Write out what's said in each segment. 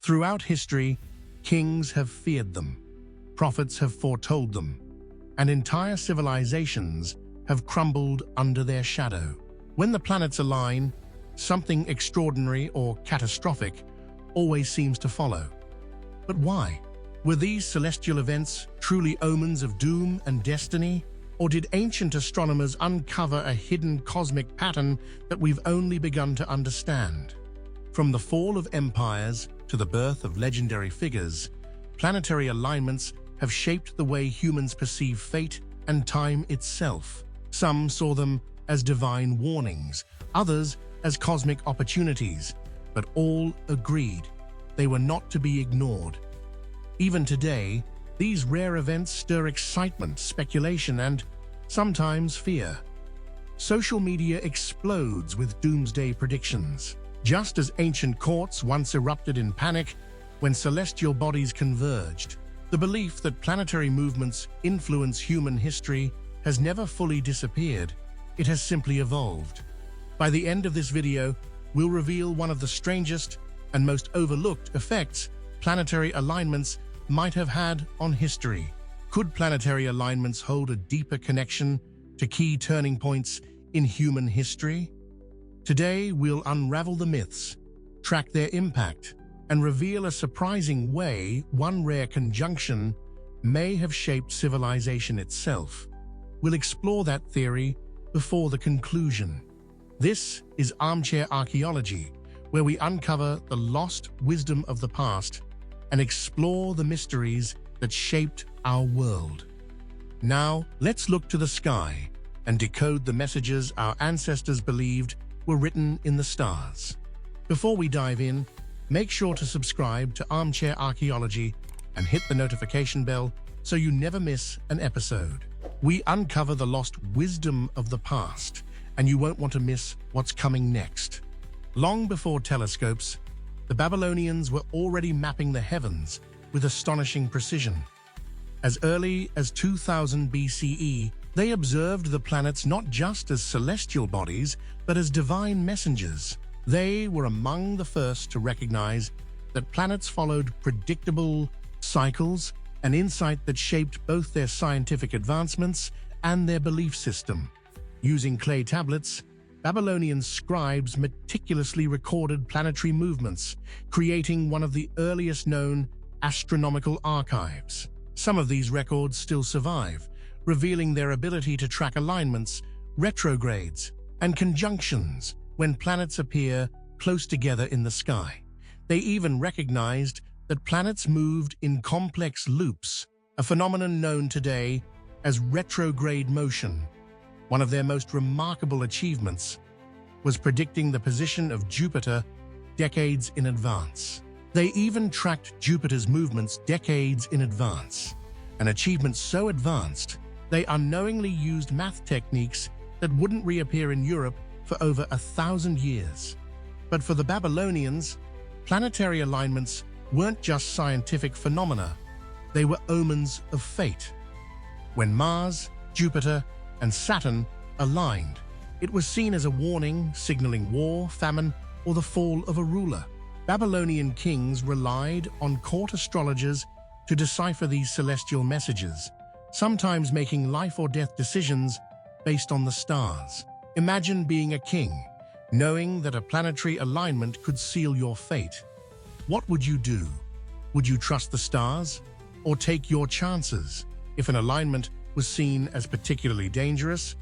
Throughout history, kings have feared them, prophets have foretold them, and entire civilizations have crumbled under their shadow. When the planets align, something extraordinary or catastrophic always seems to follow. But why? Were these celestial events truly omens of doom and destiny? Or did ancient astronomers uncover a hidden cosmic pattern that we've only begun to understand? From the fall of empires to the birth of legendary figures, planetary alignments have shaped the way humans perceive fate and time itself. Some saw them as divine warnings, others as cosmic opportunities, but all agreed they were not to be ignored. Even today, these rare events stir excitement, speculation, and sometimes fear. Social media explodes with doomsday predictions. Just as ancient courts once erupted in panic when celestial bodies converged, the belief that planetary movements influence human history has never fully disappeared. It has simply evolved. By the end of this video, we'll reveal one of the strangest and most overlooked effects planetary alignments might have had on history. Could planetary alignments hold a deeper connection to key turning points in human history? Today, we'll unravel the myths, track their impact, and reveal a surprising way one rare conjunction may have shaped civilization itself. We'll explore that theory before the conclusion. This is Armchair Archaeology, where we uncover the lost wisdom of the past and explore the mysteries that shaped our world. Now, let's look to the sky and decode the messages our ancestors believed were written in the stars. Before we dive in, make sure to subscribe to Armchair Archaeology and hit the notification bell so you never miss an episode. We uncover the lost wisdom of the past, and you won't want to miss what's coming next. Long before telescopes, the Babylonians were already mapping the heavens with astonishing precision. As early as 2000 BCE, they observed the planets not just as celestial bodies, but as divine messengers. They were among the first to recognize that planets followed predictable cycles, an insight that shaped both their scientific advancements and their belief system. Using clay tablets, Babylonian scribes meticulously recorded planetary movements, creating one of the earliest known astronomical archives. Some of these records still survive, revealing their ability to track alignments, retrogrades, and conjunctions when planets appear close together in the sky. They even recognized that planets moved in complex loops, a phenomenon known today as retrograde motion. One of their most remarkable achievements was predicting the position of Jupiter decades in advance. They even tracked Jupiter's movements decades in advance, an achievement so advanced they unknowingly used math techniques that wouldn't reappear in Europe for over 1,000 years. But for the Babylonians, planetary alignments weren't just scientific phenomena, they were omens of fate. When Mars, Jupiter, and Saturn aligned, it was seen as a warning signaling war, famine, or the fall of a ruler. Babylonian kings relied on court astrologers to decipher these celestial messages, sometimes making life or death decisions based on the stars. Imagine being a king, knowing that a planetary alignment could seal your fate. What would you do? Would you trust the stars or take your chances? If an alignment was seen as particularly dangerous,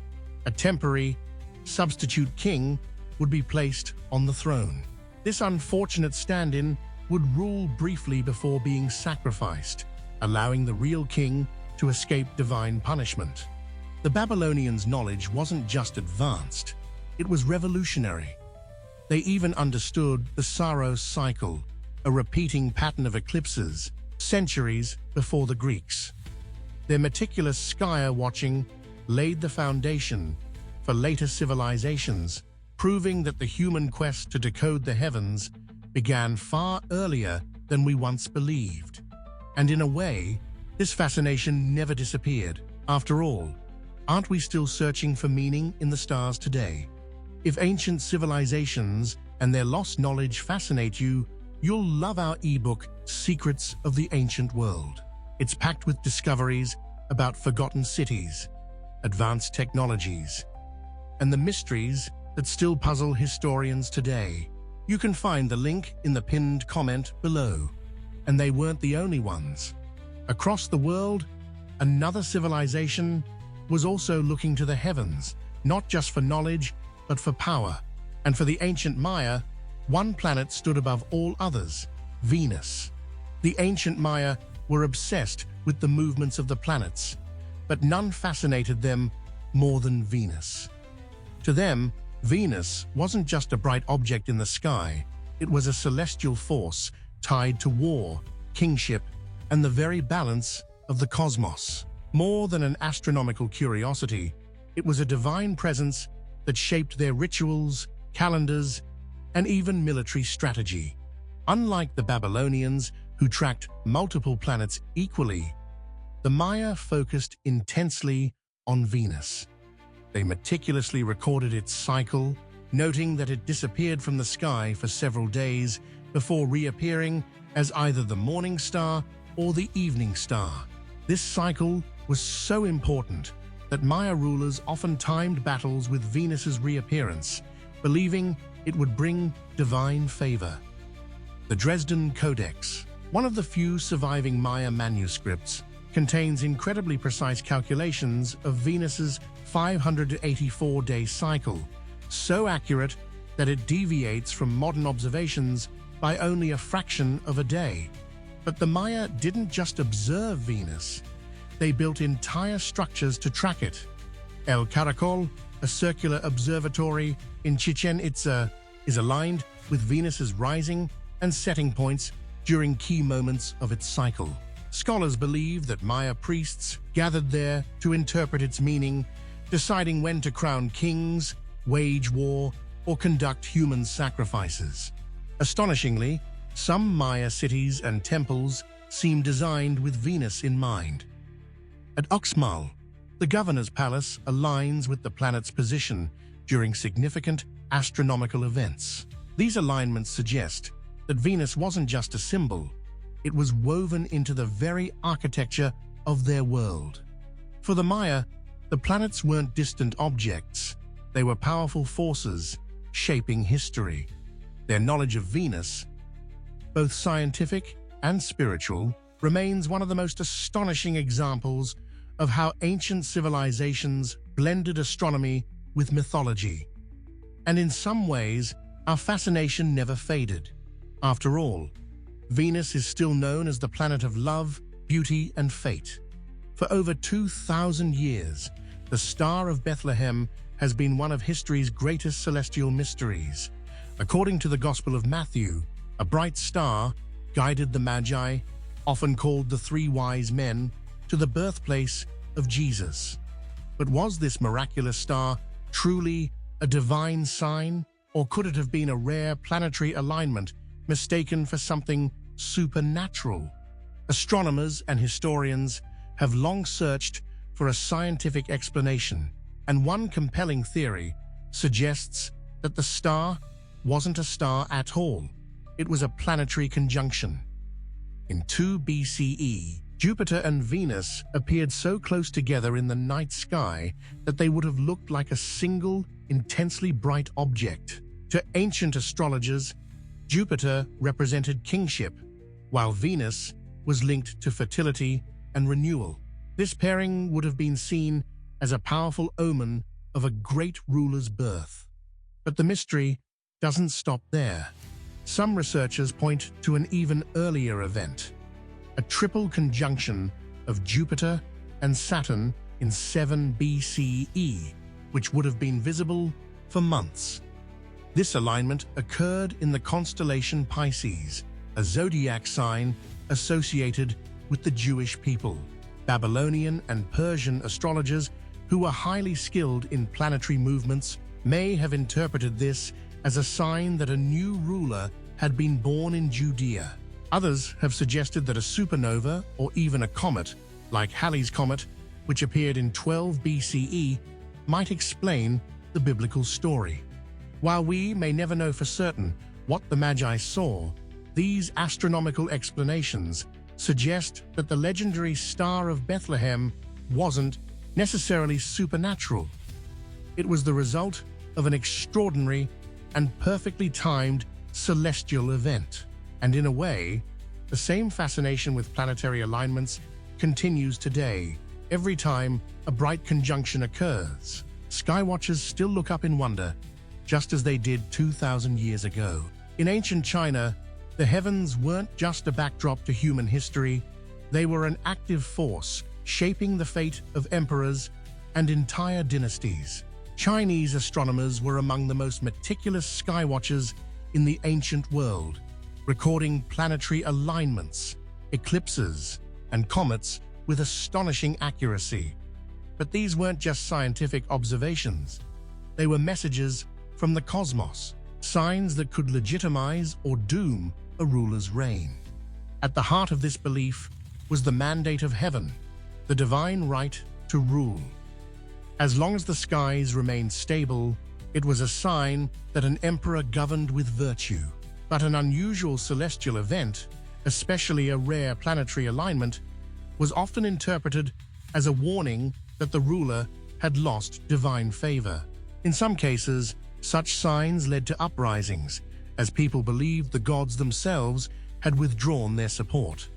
a temporary, substitute king would be placed on the throne. This unfortunate stand-in would rule briefly before being sacrificed, allowing the real king to escape divine punishment. The Babylonians' knowledge wasn't just advanced, it was revolutionary. They even understood the Saros cycle, a repeating pattern of eclipses, centuries before the Greeks. Their meticulous sky watching laid the foundation for later civilizations, proving that the human quest to decode the heavens began far earlier than we once believed. And in a way, this fascination never disappeared. After all, aren't we still searching for meaning in the stars today? If ancient civilizations and their lost knowledge fascinate you, you'll love our ebook, Secrets of the Ancient World. It's packed with discoveries about forgotten cities, advanced technologies, and the mysteries that still puzzle historians today. You can find the link in the pinned comment below. And they weren't the only ones. Across the world, another civilization was also looking to the heavens, not just for knowledge, but for power. And for the ancient Maya, one planet stood above all others: Venus. The ancient Maya were obsessed with the movements of the planets, but none fascinated them more than Venus. To them, Venus wasn't just a bright object in the sky, it was a celestial force tied to war, kingship, and the very balance of the cosmos. More than an astronomical curiosity, it was a divine presence that shaped their rituals, calendars, and even military strategy. Unlike the Babylonians, who tracked multiple planets equally, the Maya focused intensely on Venus. They meticulously recorded its cycle, noting that it disappeared from the sky for several days before reappearing as either the morning star or the evening star. This cycle was so important that Maya rulers often timed battles with Venus's reappearance, believing it would bring divine favor. The Dresden Codex, one of the few surviving Maya manuscripts, contains incredibly precise calculations of Venus's 584-day cycle, so accurate that it deviates from modern observations by only a fraction of a day. But the Maya didn't just observe Venus, they built entire structures to track it. El Caracol, a circular observatory in Chichen Itza, is aligned with Venus's rising and setting points during key moments of its cycle. Scholars believe that Maya priests gathered there to interpret its meaning, deciding when to crown kings, wage war, or conduct human sacrifices. Astonishingly, some Maya cities and temples seem designed with Venus in mind. At Uxmal, the governor's palace aligns with the planet's position during significant astronomical events. These alignments suggest that Venus wasn't just a symbol, it was woven into the very architecture of their world. For the Maya, the planets weren't distant objects, they were powerful forces shaping history. Their knowledge of Venus, both scientific and spiritual, remains one of the most astonishing examples of how ancient civilizations blended astronomy with mythology. And in some ways, our fascination never faded. After all, Venus is still known as the planet of love, beauty, and fate. For over 2,000 years, the Star of Bethlehem has been one of history's greatest celestial mysteries. According to the Gospel of Matthew, a bright star guided the Magi, often called the Three Wise Men, to the birthplace of Jesus. But was this miraculous star truly a divine sign, or could it have been a rare planetary alignment mistaken for something supernatural? Astronomers and historians have long searched for a scientific explanation, and one compelling theory suggests that the star wasn't a star at all. It was a planetary conjunction. In 2 BCE, Jupiter and Venus appeared so close together in the night sky that they would have looked like a single, intensely bright object. To ancient astrologers, Jupiter represented kingship, while Venus was linked to fertility and renewal. This pairing would have been seen as a powerful omen of a great ruler's birth. But the mystery doesn't stop there. Some researchers point to an even earlier event, a triple conjunction of Jupiter and Saturn in 7 BCE, which would have been visible for months. This alignment occurred in the constellation Pisces, a zodiac sign associated with the Jewish people. Babylonian and Persian astrologers, who were highly skilled in planetary movements, may have interpreted this as a sign that a new ruler had been born in Judea. Others have suggested that a supernova or even a comet, like Halley's Comet, which appeared in 12 BCE, might explain the biblical story. While we may never know for certain what the Magi saw, These astronomical explanations suggest that the legendary Star of Bethlehem wasn't necessarily supernatural. It was the result of an extraordinary and perfectly timed celestial event. And in a way, the same fascination with planetary alignments continues today. Every time a bright conjunction occurs, skywatchers still look up in wonder, just as they did 2,000 years ago. In ancient China, the heavens weren't just a backdrop to human history, they were an active force shaping the fate of emperors and entire dynasties. Chinese astronomers were among the most meticulous skywatchers in the ancient world, recording planetary alignments, eclipses, and comets with astonishing accuracy. But these weren't just scientific observations. They were messages from the cosmos, signs that could legitimize or doom a ruler's reign. At the heart of this belief was the mandate of heaven, the divine right to rule. As long as the skies remained stable, it was a sign that an emperor governed with virtue. But an unusual celestial event, especially a rare planetary alignment, was often interpreted as a warning that the ruler had lost divine favor. In some cases, such signs led to uprisings, as people believed the gods themselves had withdrawn their support.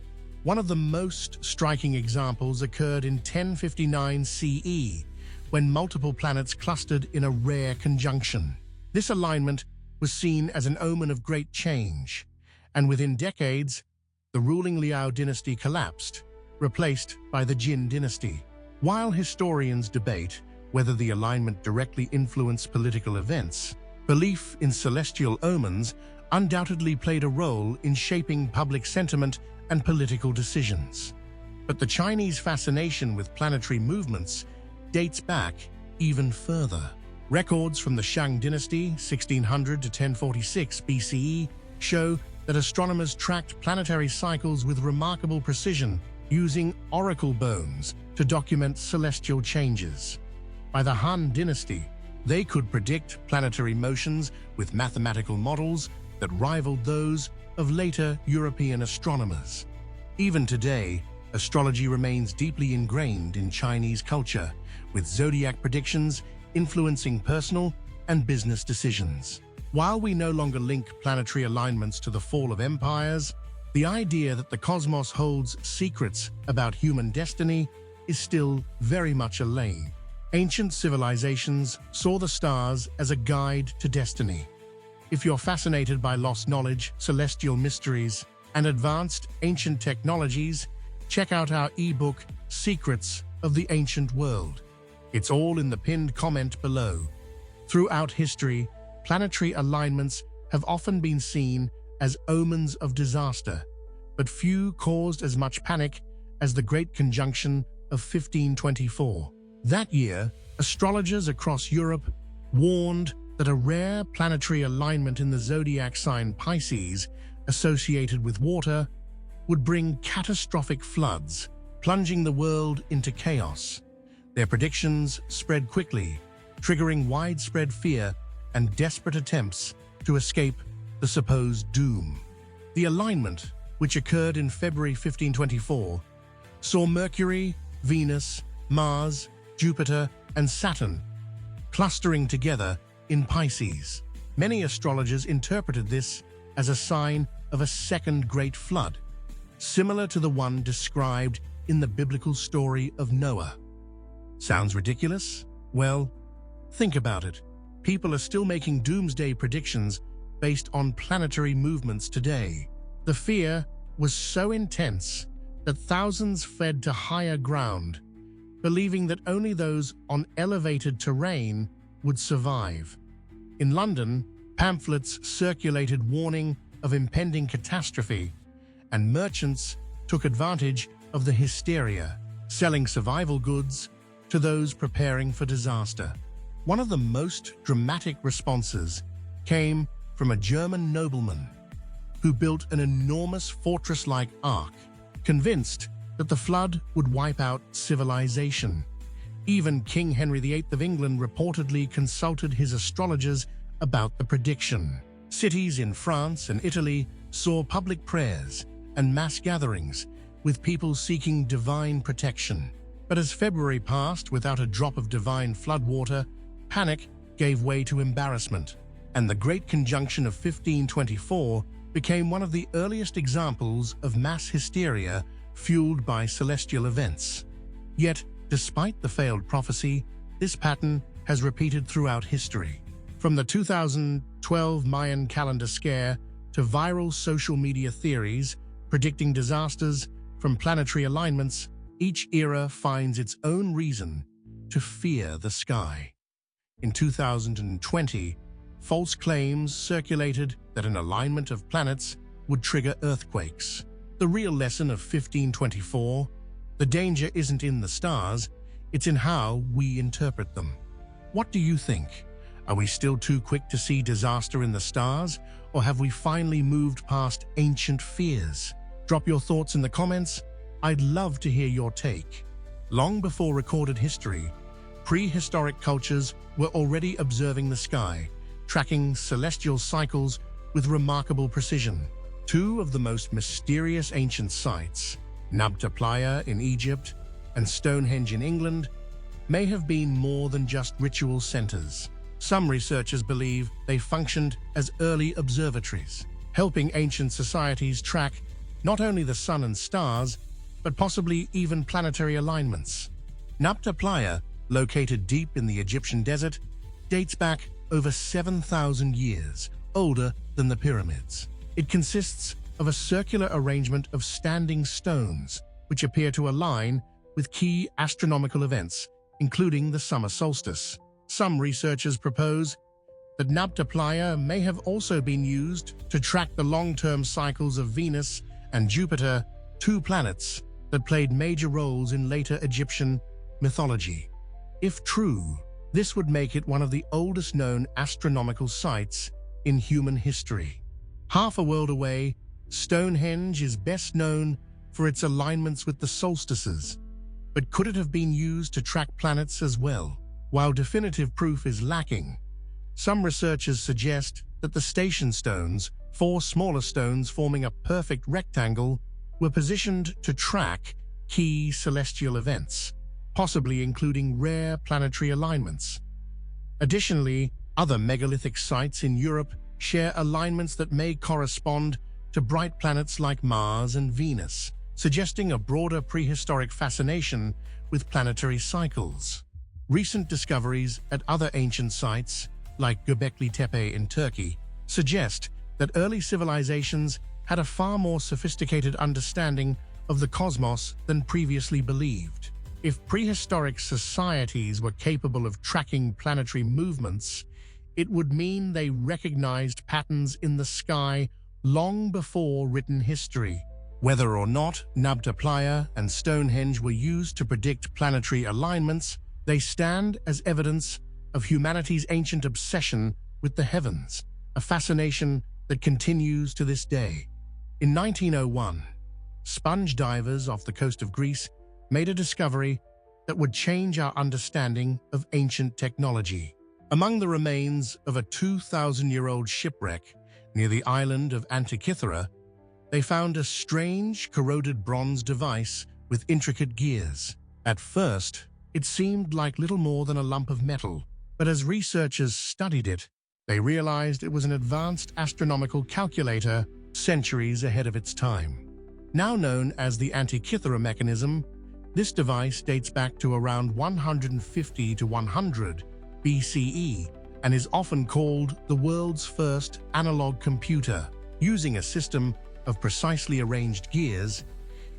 One of the most striking examples occurred in 1059 CE, when multiple planets clustered in a rare conjunction. This alignment was seen as an omen of great change, and within decades, the ruling Liao dynasty collapsed, replaced by the Jin dynasty. While historians debate whether the alignment directly influenced political events, belief in celestial omens undoubtedly played a role in shaping public sentiment and political decisions. But the Chinese fascination with planetary movements dates back even further. Records from the Shang dynasty, 1600 to 1046 BCE, show that astronomers tracked planetary cycles with remarkable precision, using oracle bones to document celestial changes. By the Han dynasty, they could predict planetary motions with mathematical models that rivaled those of later European astronomers. Even today, astrology remains deeply ingrained in Chinese culture, with zodiac predictions influencing personal and business decisions. While we no longer link planetary alignments to the fall of empires, the idea that the cosmos holds secrets about human destiny is still very much alive. Ancient civilizations saw the stars as a guide to destiny. If you're fascinated by lost knowledge, celestial mysteries, and advanced ancient technologies, check out our ebook, Secrets of the Ancient World. It's all in the pinned comment below. Throughout history, planetary alignments have often been seen as omens of disaster, but few caused as much panic as the Great Conjunction of 1524. That year, astrologers across Europe warned that a rare planetary alignment in the zodiac sign Pisces, associated with water, would bring catastrophic floods, plunging the world into chaos. Their predictions spread quickly, triggering widespread fear and desperate attempts to escape the supposed doom. The alignment, which occurred in February 1524, saw Mercury, Venus, Mars, Jupiter, and Saturn clustering together in Pisces. Many astrologers interpreted this as a sign of a second great flood, similar to the one described in the biblical story of Noah. Sounds ridiculous? Well, think about it. People are still making doomsday predictions based on planetary movements today. The fear was so intense that thousands fled to higher ground, believing that only those on elevated terrain would survive. In London, pamphlets circulated warning of impending catastrophe, and merchants took advantage of the hysteria, selling survival goods to those preparing for disaster. One of the most dramatic responses came from a German nobleman who built an enormous fortress-like ark, convinced that the flood would wipe out civilization. Even King Henry VIII of England reportedly consulted his astrologers about the prediction. Cities in France and Italy saw public prayers and mass gatherings, with people seeking divine protection. But as February passed without a drop of divine floodwater, panic gave way to embarrassment, and the Great Conjunction of 1524 became one of the earliest examples of mass hysteria fueled by celestial events. Yet, despite the failed prophecy, this pattern has repeated throughout history. From the 2012 Mayan calendar scare to viral social media theories predicting disasters from planetary alignments, each era finds its own reason to fear the sky. In 2020, false claims circulated that an alignment of planets would trigger earthquakes. The real lesson of 1524: the danger isn't in the stars, it's in how we interpret them. What do you think? Are we still too quick to see disaster in the stars, or have we finally moved past ancient fears? Drop your thoughts in the comments. I'd love to hear your take. Long before recorded history, prehistoric cultures were already observing the sky, tracking celestial cycles with remarkable precision. Two of the most mysterious ancient sites, Nabta Playa in Egypt and Stonehenge in England, may have been more than just ritual centers. Some researchers believe they functioned as early observatories, helping ancient societies track not only the sun and stars, but possibly even planetary alignments. Nabta Playa, located deep in the Egyptian desert, dates back over 7,000 years, older than the pyramids. It consists of a circular arrangement of standing stones, which appear to align with key astronomical events, including the summer solstice. Some researchers propose that Nabta Playa may have also been used to track the long-term cycles of Venus and Jupiter, two planets that played major roles in later Egyptian mythology. If true, this would make it one of the oldest known astronomical sites in human history. Half a world away, Stonehenge is best known for its alignments with the solstices, but could it have been used to track planets as well? While definitive proof is lacking, some researchers suggest that the station stones, four smaller stones forming a perfect rectangle, were positioned to track key celestial events, possibly including rare planetary alignments. Additionally, other megalithic sites in Europe share alignments that may correspond to bright planets like Mars and Venus, suggesting a broader prehistoric fascination with planetary cycles. Recent discoveries at other ancient sites, like Göbekli Tepe in Turkey, suggest that early civilizations had a far more sophisticated understanding of the cosmos than previously believed. If prehistoric societies were capable of tracking planetary movements, it would mean they recognized patterns in the sky long before written history. Whether or not Nabta Playa and Stonehenge were used to predict planetary alignments, they stand as evidence of humanity's ancient obsession with the heavens, a fascination that continues to this day. In 1901, sponge divers off the coast of Greece made a discovery that would change our understanding of ancient technology. Among the remains of a 2,000-year-old shipwreck near the island of Antikythera, they found a strange, corroded bronze device with intricate gears. At first, it seemed like little more than a lump of metal, but as researchers studied it, they realized it was an advanced astronomical calculator centuries ahead of its time. Now known as the Antikythera mechanism, this device dates back to around 150 to 100 BCE and is often called the world's first analog computer. Using a system of precisely arranged gears,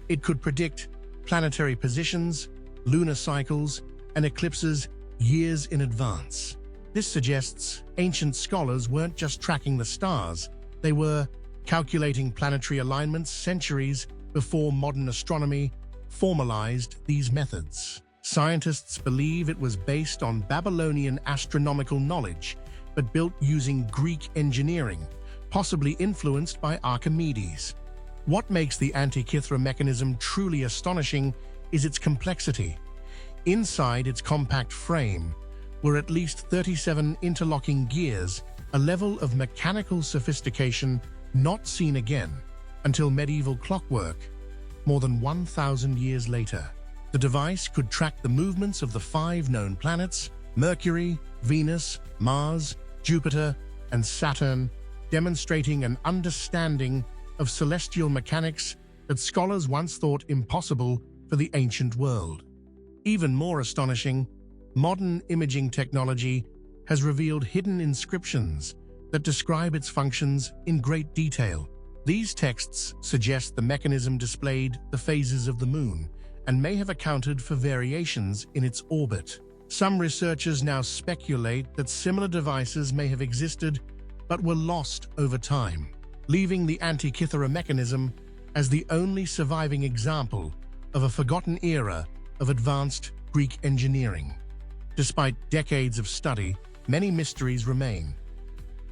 it could predict planetary positions, lunar cycles, and eclipses years in advance. This suggests ancient scholars weren't just tracking the stars, they were calculating planetary alignments centuries before modern astronomy formalized these methods. Scientists believe it was based on Babylonian astronomical knowledge, but built using Greek engineering, possibly influenced by Archimedes. What makes the Antikythera mechanism truly astonishing is its complexity. Inside its compact frame were at least 37 interlocking gears, a level of mechanical sophistication not seen again until medieval clockwork, more than 1,000 years later. The device could track the movements of the 5 known planets: Mercury, Venus, Mars, Jupiter, and Saturn, demonstrating an understanding of celestial mechanics that scholars once thought impossible for the ancient world. Even more astonishing, modern imaging technology has revealed hidden inscriptions that describe its functions in great detail. These texts suggest the mechanism displayed the phases of the Moon and may have accounted for variations in its orbit. Some researchers now speculate that similar devices may have existed but were lost over time, leaving the Antikythera mechanism as the only surviving example of a forgotten era of advanced Greek engineering. Despite decades of study, many mysteries remain.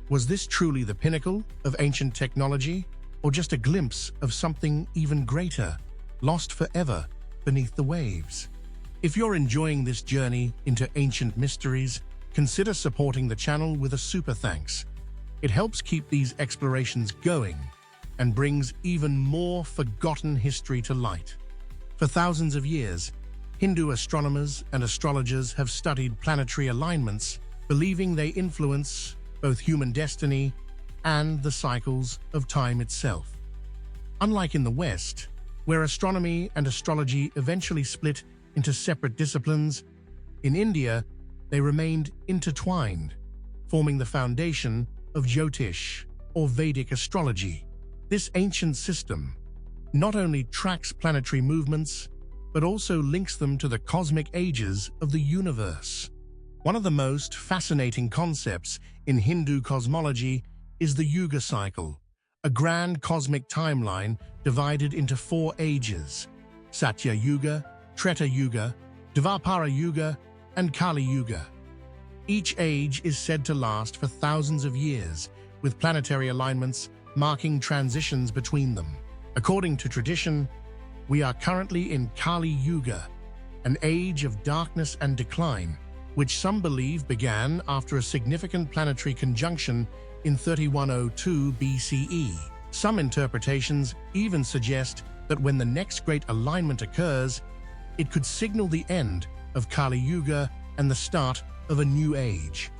Was this truly the pinnacle of ancient technology, or just a glimpse of something even greater, lost forever beneath the waves? If you're enjoying this journey into ancient mysteries, consider supporting the channel with a super thanks. It helps keep these explorations going and brings even more forgotten history to light. For thousands of years, Hindu astronomers and astrologers have studied planetary alignments, believing they influence both human destiny and the cycles of time itself. Unlike in the West, where astronomy and astrology eventually split into separate disciplines, in India they remained intertwined, forming the foundation of Jyotish, or Vedic astrology. This ancient system not only tracks planetary movements, but also links them to the cosmic ages of the universe. One of the most fascinating concepts in Hindu cosmology is the Yuga cycle, a grand cosmic timeline divided into 4 ages: Satya Yuga, Treta Yuga, Dvapara Yuga, and Kali Yuga. Each age is said to last for thousands of years, with planetary alignments marking transitions between them. According to tradition, we are currently in Kali Yuga, an age of darkness and decline, which some believe began after a significant planetary conjunction in 3102 BCE. Some interpretations even suggest that when the next great alignment occurs, it could signal the end of Kali Yuga and the start of a new age.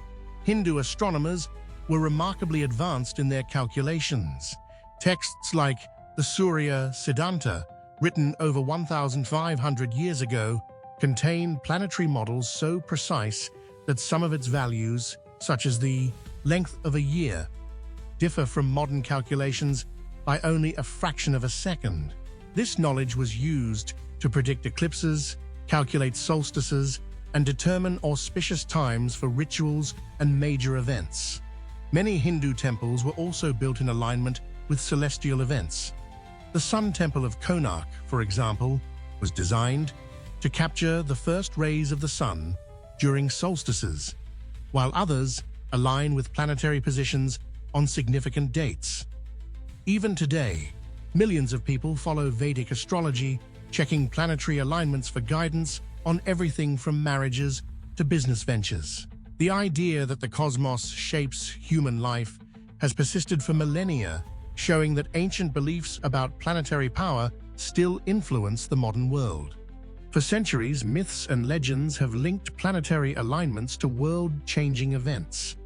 Hindu astronomers were remarkably advanced in their calculations. Texts like the Surya Siddhanta, written over 1,500 years ago, contain planetary models so precise that some of its values, such as the length of a year, differ from modern calculations by only a fraction of a second. This knowledge was used to predict eclipses, calculate solstices, and determine auspicious times for rituals and major events. Many Hindu temples were also built in alignment with celestial events. The Sun Temple of Konark, for example, was designed to capture the first rays of the sun during solstices, while others align with planetary positions on significant dates. Even today, millions of people follow Vedic astrology, checking planetary alignments for guidance on everything from marriages to business ventures. The idea that the cosmos shapes human life has persisted for millennia, showing that ancient beliefs about planetary power still influence the modern world. For centuries, myths and legends have linked planetary alignments to world-changing events.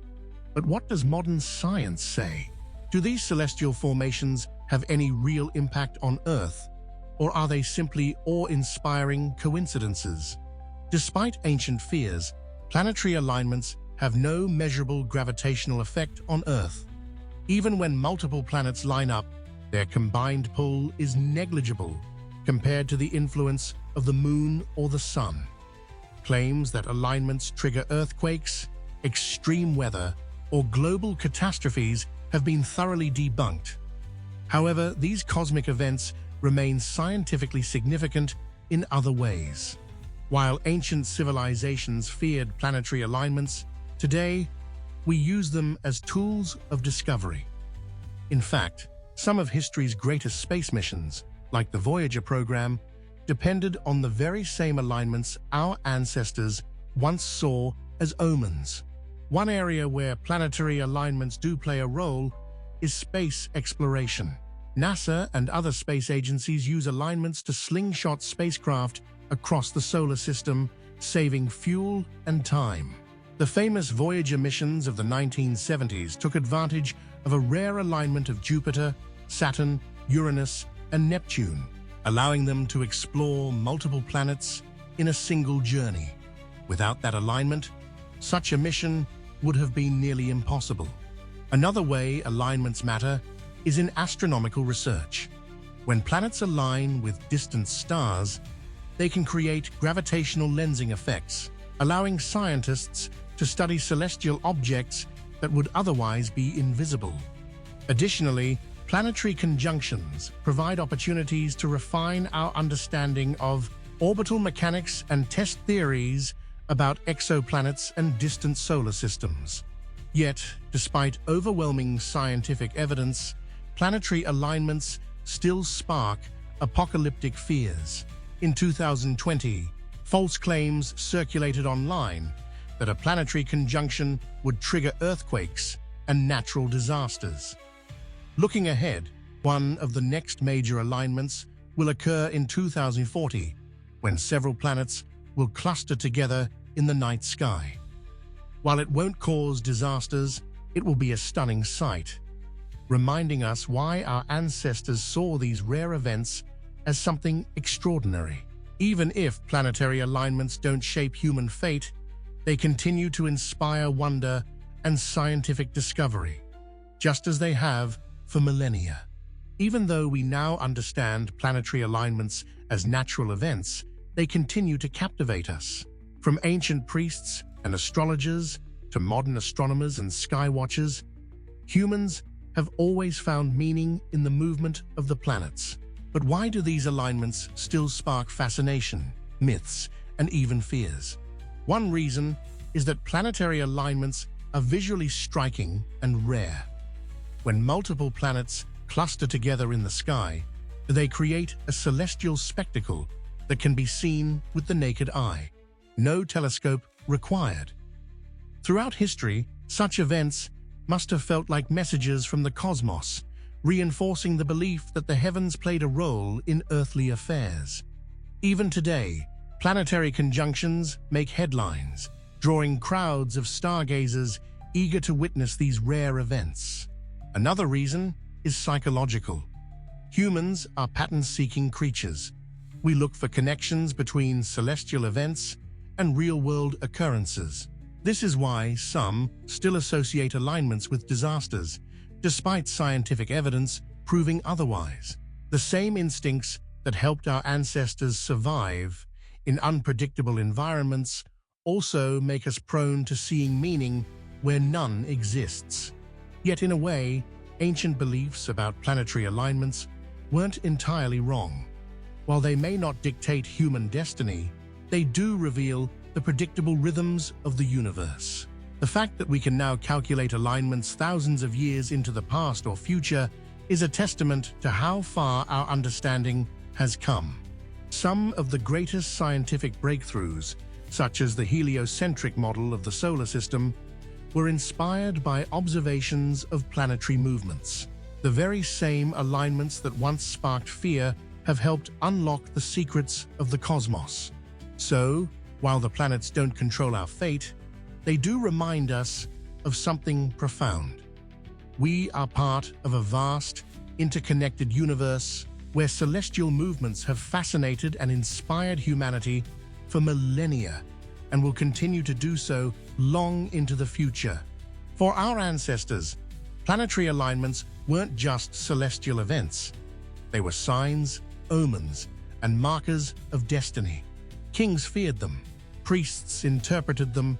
But what does modern science say? Do these celestial formations have any real impact on Earth, or are they simply awe-inspiring coincidences? Despite ancient fears, planetary alignments have no measurable gravitational effect on Earth. Even when multiple planets line up, their combined pull is negligible compared to the influence of the Moon or the Sun. Claims that alignments trigger earthquakes, extreme weather, or global catastrophes have been thoroughly debunked. However, these cosmic events remain scientifically significant in other ways. While ancient civilizations feared planetary alignments, today we use them as tools of discovery. In fact, some of history's greatest space missions, like the Voyager program, depended on the very same alignments our ancestors once saw as omens. One area where planetary alignments do play a role is space exploration. NASA and other space agencies use alignments to slingshot spacecraft across the solar system, saving fuel and time. The famous Voyager missions of the 1970s took advantage of a rare alignment of Jupiter, Saturn, Uranus, and Neptune, allowing them to explore multiple planets in a single journey. Without that alignment, such a mission would have been nearly impossible. Another way alignments matter is in astronomical research. When planets align with distant stars, they can create gravitational lensing effects, allowing scientists to study celestial objects that would otherwise be invisible. Additionally, planetary conjunctions provide opportunities to refine our understanding of orbital mechanics and test theories about exoplanets and distant solar systems. Yet, despite overwhelming scientific evidence, planetary alignments still spark apocalyptic fears. In 2020, false claims circulated online that a planetary conjunction would trigger earthquakes and natural disasters. Looking ahead, one of the next major alignments will occur in 2040, when several planets will cluster together in the night sky. While it won't cause disasters, it will be a stunning sight, reminding us why our ancestors saw these rare events as something extraordinary. Even if planetary alignments don't shape human fate, they continue to inspire wonder and scientific discovery, just as they have for millennia. Even though we now understand planetary alignments as natural events, they continue to captivate us. From ancient priests and astrologers to modern astronomers and skywatchers, humans have always found meaning in the movement of the planets. But why do these alignments still spark fascination, myths, and even fears? One reason is that planetary alignments are visually striking and rare. When multiple planets cluster together in the sky, they create a celestial spectacle that can be seen with the naked eye. No telescope required. Throughout history, such events must have felt like messages from the cosmos, reinforcing the belief that the heavens played a role in earthly affairs. Even today, planetary conjunctions make headlines, drawing crowds of stargazers eager to witness these rare events. Another reason is psychological. Humans are pattern-seeking creatures. We look for connections between celestial events and real-world occurrences. This is why some still associate alignments with disasters, despite scientific evidence proving otherwise. The same instincts that helped our ancestors survive in unpredictable environments also make us prone to seeing meaning where none exists. Yet in a way, ancient beliefs about planetary alignments weren't entirely wrong. While they may not dictate human destiny, they do reveal the predictable rhythms of the universe. The fact that we can now calculate alignments thousands of years into the past or future is a testament to how far our understanding has come. Some of the greatest scientific breakthroughs, such as the heliocentric model of the solar system, were inspired by observations of planetary movements. The very same alignments that once sparked fear have helped unlock the secrets of the cosmos. So, while the planets don't control our fate, they do remind us of something profound. We are part of a vast, interconnected universe where celestial movements have fascinated and inspired humanity for millennia and will continue to do so long into the future. For our ancestors, planetary alignments weren't just celestial events. They were signs, omens, and markers of destiny. Kings feared them, priests interpreted them,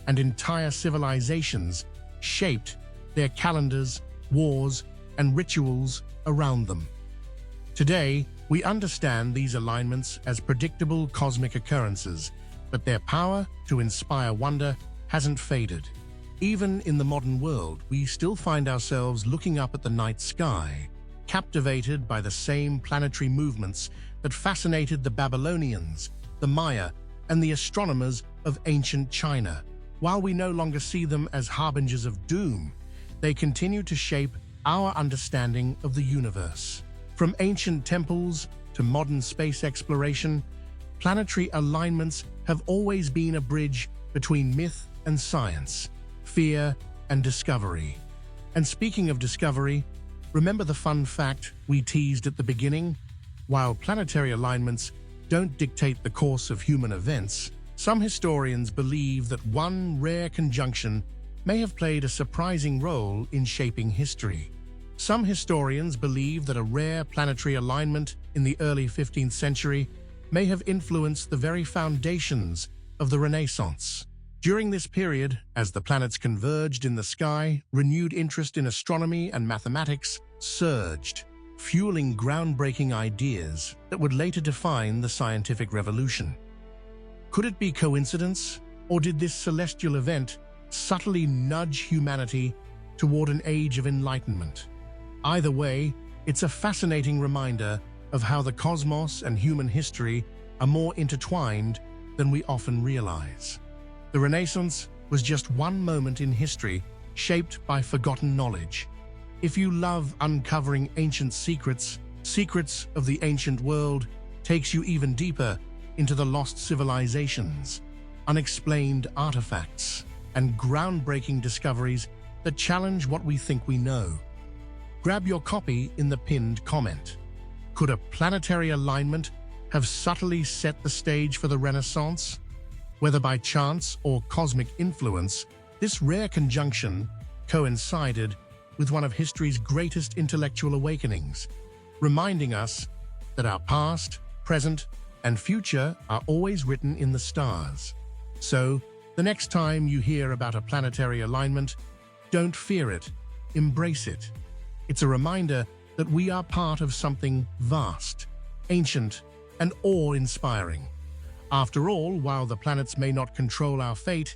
and entire civilizations shaped their calendars, wars, and rituals around them. Today, we understand these alignments as predictable cosmic occurrences, but their power to inspire wonder hasn't faded. Even in the modern world, we still find ourselves looking up at the night sky, captivated by the same planetary movements that fascinated the Babylonians, the Maya, and the astronomers of ancient China. While we no longer see them as harbingers of doom, they continue to shape our understanding of the universe. From ancient temples to modern space exploration, planetary alignments have always been a bridge between myth and science, fear and discovery. And speaking of discovery, remember the fun fact we teased at the beginning? While planetary alignments don't dictate the course of human events, some historians believe that one rare conjunction may have played a surprising role in shaping history. Some historians believe that a rare planetary alignment in the early 15th century may have influenced the very foundations of the Renaissance. During this period, as the planets converged in the sky, renewed interest in astronomy and mathematics surged, fueling groundbreaking ideas that would later define the scientific revolution. Could it be coincidence, or did this celestial event subtly nudge humanity toward an age of enlightenment? Either way, it's a fascinating reminder of how the cosmos and human history are more intertwined than we often realize. The Renaissance was just one moment in history shaped by forgotten knowledge. If you love uncovering ancient secrets, Secrets of the Ancient World takes you even deeper into the lost civilizations, unexplained artifacts, and groundbreaking discoveries that challenge what we think we know. Grab your copy in the pinned comment. Could a planetary alignment have subtly set the stage for the Renaissance? Whether by chance or cosmic influence, this rare conjunction coincided with one of history's greatest intellectual awakenings, reminding us that our past, present, and future are always written in the stars. So, the next time you hear about a planetary alignment, don't fear it, embrace it. It's a reminder that we are part of something vast, ancient, and awe-inspiring. After all, while the planets may not control our fate,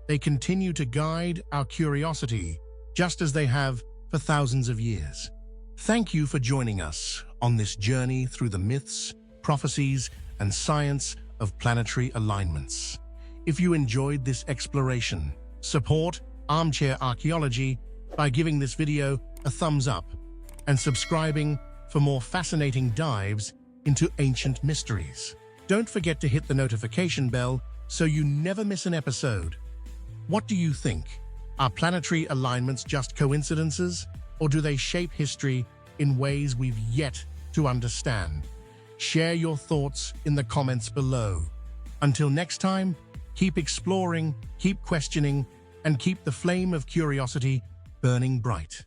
they continue to guide our curiosity, just as they have for thousands of years. Thank you for joining us on this journey through the myths, prophecies, and science of planetary alignments. If you enjoyed this exploration, support Armchair Archaeology by giving this video a thumbs up and subscribing for more fascinating dives into ancient mysteries. Don't forget to hit the notification bell so you never miss an episode. What do you think? Are planetary alignments just coincidences, or do they shape history in ways we've yet to understand? Share your thoughts in the comments below. Until next time, keep exploring, keep questioning, and keep the flame of curiosity burning bright.